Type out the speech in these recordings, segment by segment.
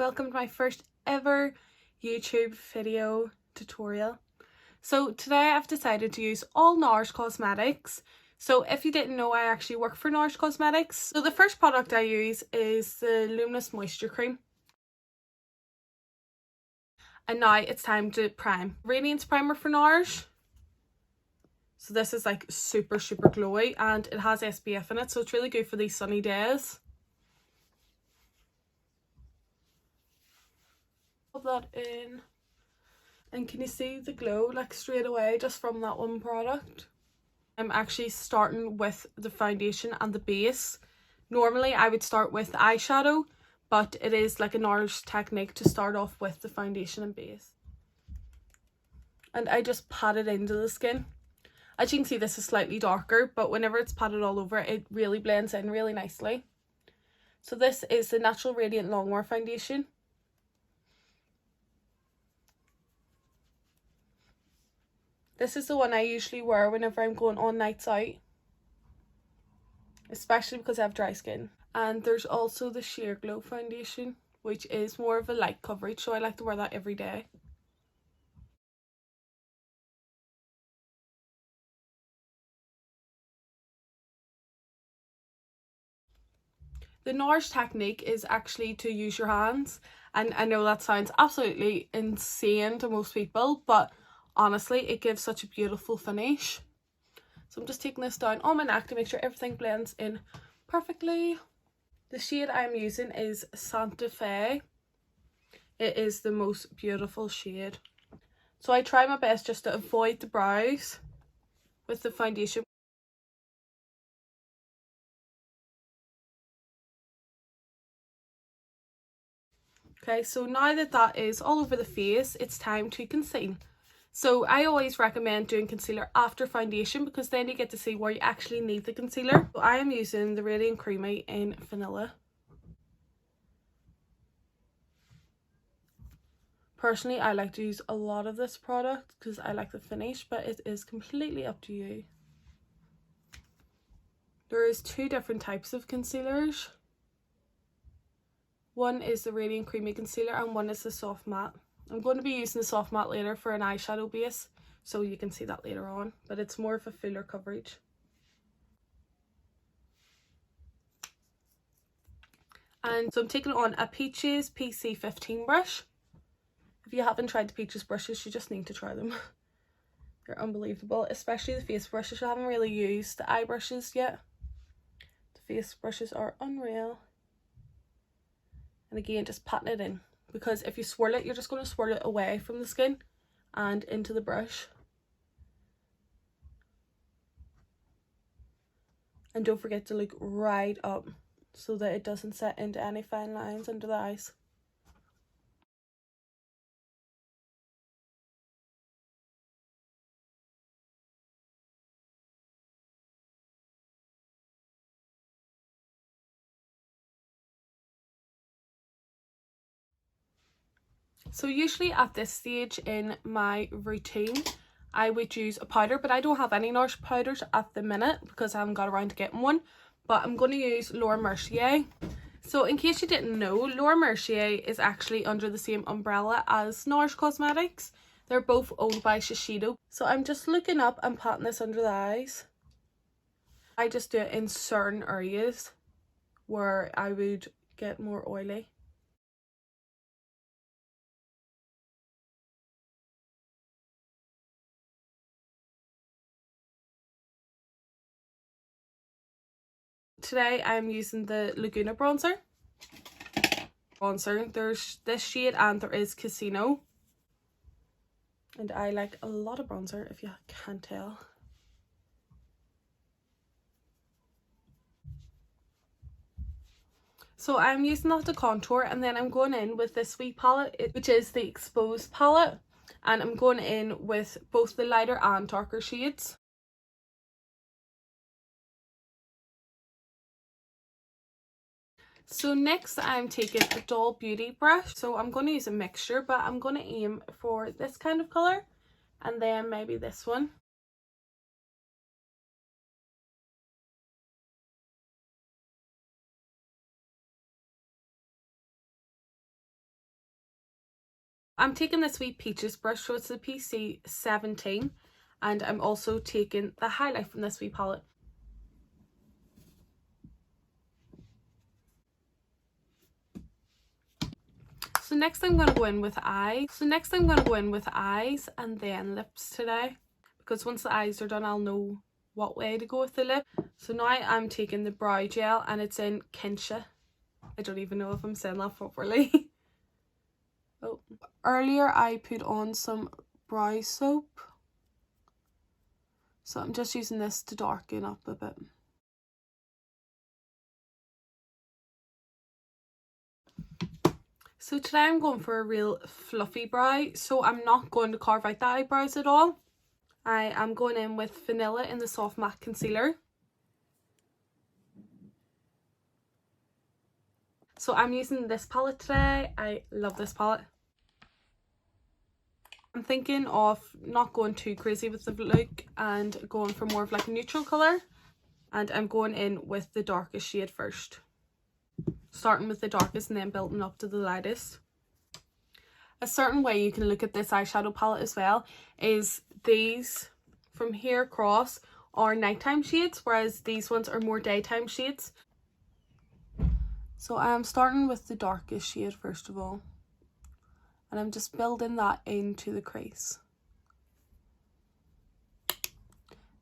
Welcome to my first ever YouTube video tutorial. So today I've decided to use all Nars cosmetics. So if you didn't know, I actually work for Nars Cosmetics. So the first product I use is the Luminous Moisture Cream. And now it's time to prime. Radiance primer for Nars. So this is like super glowy and it has SPF in it, so it's really good for these sunny days. Put that in. And can you see the glow like straight away just from that one product? I'm actually starting with the foundation and the base. Normally I would start with the eyeshadow, but it is like a Nars technique to start off with the foundation and base. And I just pat it into the skin. As you can see, this is slightly darker, but whenever it's patted all over, it really blends in really nicely. So this is the Natural Radiant Longwear Foundation. This is the one I usually wear whenever I'm going on nights out, especially because I have dry skin. And there's also the Sheer Glow Foundation, which is more of a light coverage, so I like to wear that every day. The Nars technique is actually to use your hands, and I know that sounds absolutely insane to most people, but honestly it gives such a beautiful finish. So I'm just taking this down on my neck to make sure everything blends in perfectly. The shade I'm using is Santa Fe. It is the most beautiful shade. So I try my best just to avoid the brows with the foundation. Okay, so now that that is all over the face, it's time to conceal. So I always recommend doing concealer after foundation because then you get to see where you actually need the concealer. So I am using the Radiant Creamy in Vanilla. Personally, I like to use a lot of this product because I like the finish, but it is completely up to you. There is two different types of concealers. One is the Radiant Creamy Concealer and one is the Soft Matte. I'm going to be using the Soft Matte later for an eyeshadow base, so you can see that later on, but it's more of a fuller coverage. And so I'm taking on a Peaches PC15 brush. If you haven't tried the Peaches brushes, you just need to try them. They're unbelievable, especially the face brushes. I haven't really used the eye brushes yet. The face brushes are unreal. And again, just patting it in, because if you swirl it, you're just going to swirl it away from the skin and into the brush. And don't forget to look right up so that it doesn't set into any fine lines under the eyes. So usually at this stage in my routine, I would use a powder, but I don't have any Nars powders at the minute because I haven't got around to getting one. But I'm going to use Laura Mercier. So in case you didn't know, Laura Mercier is actually under the same umbrella as Nars Cosmetics. They're both owned by Shiseido. So I'm just looking up and patting this under the eyes. I just do it in certain areas where I would get more oily. Today I'm using the Laguna bronzer. There's this shade and there is Casino. And I like a lot of bronzer, if you can't tell. So I'm using that to contour, and then I'm going in with this wee palette, which is the Exposed palette. And I'm going in with both the lighter and darker shades. So next I'm taking a Doll Beauty brush. So I'm going to use a mixture, but I'm going to aim for this kind of colour and then maybe this one. I'm taking this wee Peaches brush, so it's the PC17, and I'm also taking the highlight from this wee palette. So next I'm going to go in with eyes. And then lips today, because once the eyes are done I'll know what way to go with the lip. So now I'm taking the brow gel, and it's in Kinsha. I don't even know if I'm saying that properly. Oh. Earlier I put on some brow soap, so I'm just using this to darken up a bit. So today I'm going for a real fluffy brow, so I'm not going to carve out the eyebrows at all. I am going in with Vanilla in the Soft Matte Concealer. So I'm using this palette today. I love this palette. I'm thinking of not going too crazy with the look and going for more of like a neutral colour. And I'm going in with the darkest shade first. Starting with the darkest and then building up to the lightest. A certain way you can look at this eyeshadow palette as well is these from here across are nighttime shades, whereas these ones are more daytime shades. So I'm starting with the darkest shade first of all, and I'm just building that into the crease,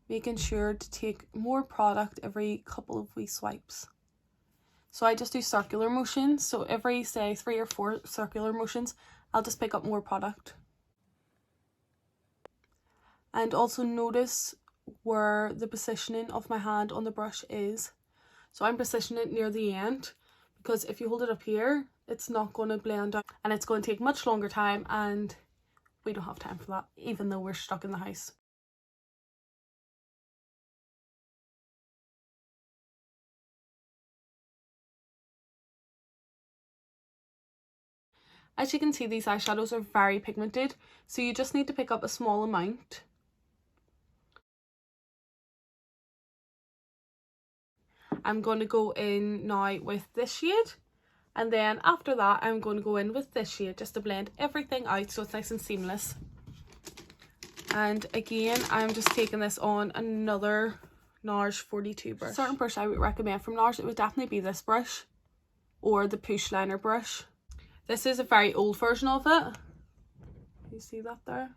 making sure to take more product every couple of wee swipes. So I just do circular motions, so every say 3 or 4 circular motions I'll just pick up more product. And also notice where the positioning of my hand on the brush is. So I'm positioning it near the end, because if you hold it up here it's not going to blend out and it's going to take much longer time, and we don't have time for that even though we're stuck in the house. As you can see, these eyeshadows are very pigmented, so you just need to pick up a small amount. I'm going to go in now with this shade, and then after that I'm going to go in with this shade just to blend everything out so it's nice and seamless. And again, I'm just taking this on another Nars 42 brush. A certain brush I would recommend from Nars, it would definitely be this brush or the push liner brush. This is a very old version of it. You see that there?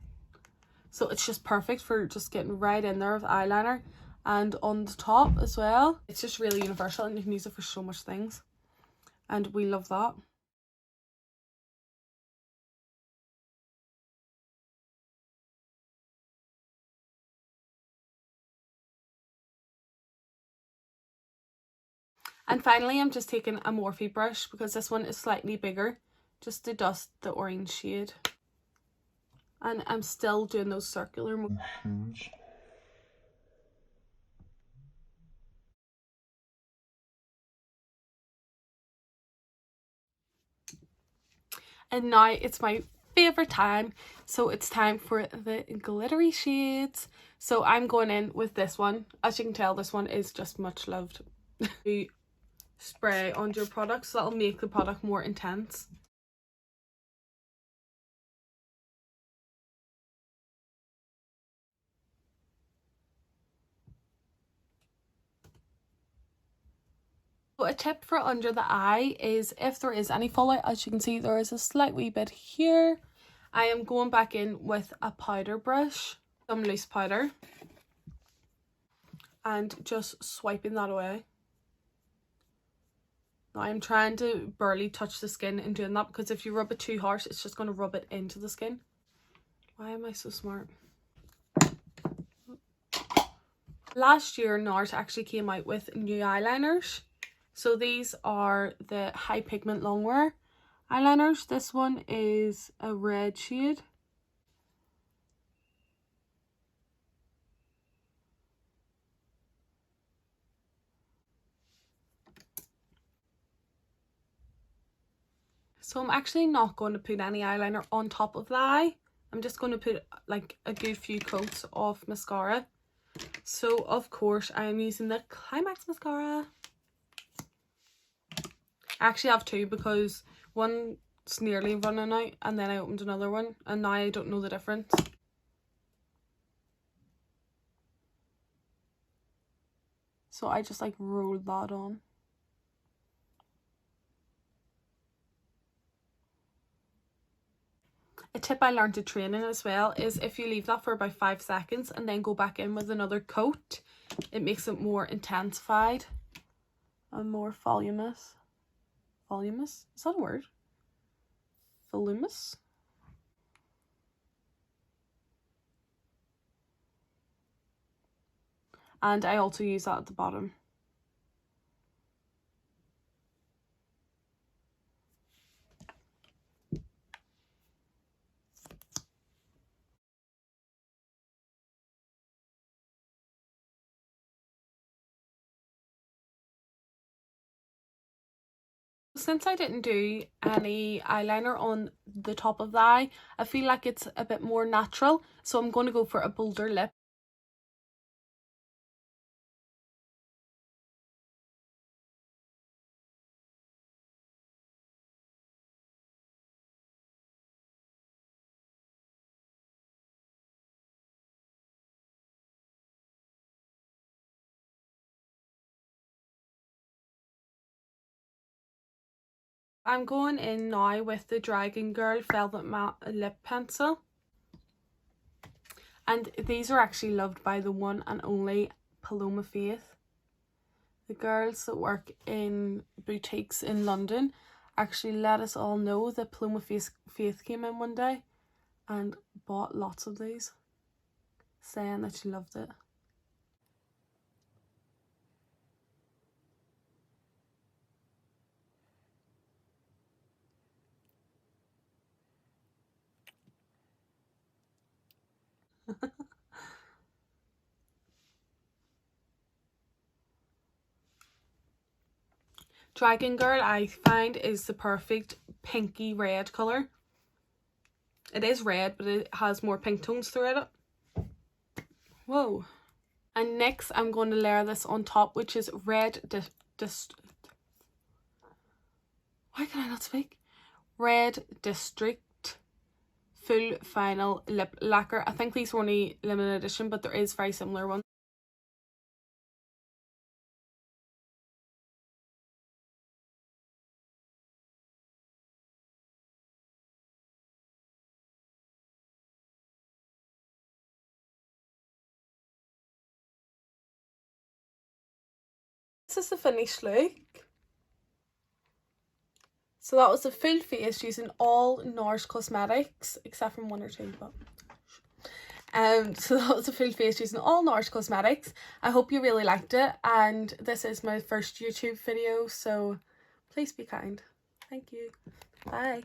So it's just perfect for just getting right in there with eyeliner, and on the top as well. It's just really universal and you can use it for so much things, and we love that. And finally I'm just taking a Morphe brush, because this one is slightly bigger, just to dust the orange shade. And I'm still doing those circular motions. And now it's my favourite time, so it's time for the glittery shades. So I'm going in with this one. As you can tell, this one is just much loved. You spray on your product, so that'll make the product more intense. So a tip for under the eye is if there is any fallout, as you can see there is a slight wee bit here, I am going back in with a powder brush, some loose powder, and just swiping that away. Now I'm trying to barely touch the skin in doing that, because if you rub it too harsh it's just going to rub it into the skin. Why am I so smart? Last year Nars actually came out with new eyeliners. So these are the high pigment longwear eyeliners. This one is a red shade. So I'm actually not going to put any eyeliner on top of the eye. I'm just going to put like a good few coats of mascara. So of course I am using the Climax mascara. I actually have two, because one it's nearly running out, and then I opened another one, and now I don't know the difference. So I just like rolled that on. A tip I learned at training as well is if you leave that for about 5 seconds and then go back in with another coat, it makes it more intensified and more voluminous. Voluminous? Is that a word? Voluminous? And I also use that at the bottom. Since I didn't do any eyeliner on the top of the eye, I feel like it's a bit more natural, so I'm going to go for a bolder lip. I'm going in now with the Dragon Girl Velvet Matte Lip Pencil. And these are actually loved by the one and only Paloma Faith. The girls that work in boutiques in London actually let us all know that Paloma Faith came in one day and bought lots of these, saying that she loved it. Dragon Girl, I find, is the perfect pinky red colour. It is red, but it has more pink tones throughout it. Whoa. And next I'm going to layer this on top, which is Why can I not speak? Red District Full Final Lip Lacquer. I think these were only limited edition, but there is very similar ones. This is the finished look. So that was the full face using all Nars cosmetics, except from 1 or 2, but so that was the full face using all Nars cosmetics. I hope you really liked it, and this is my first YouTube video, so please be kind. Thank you. Bye.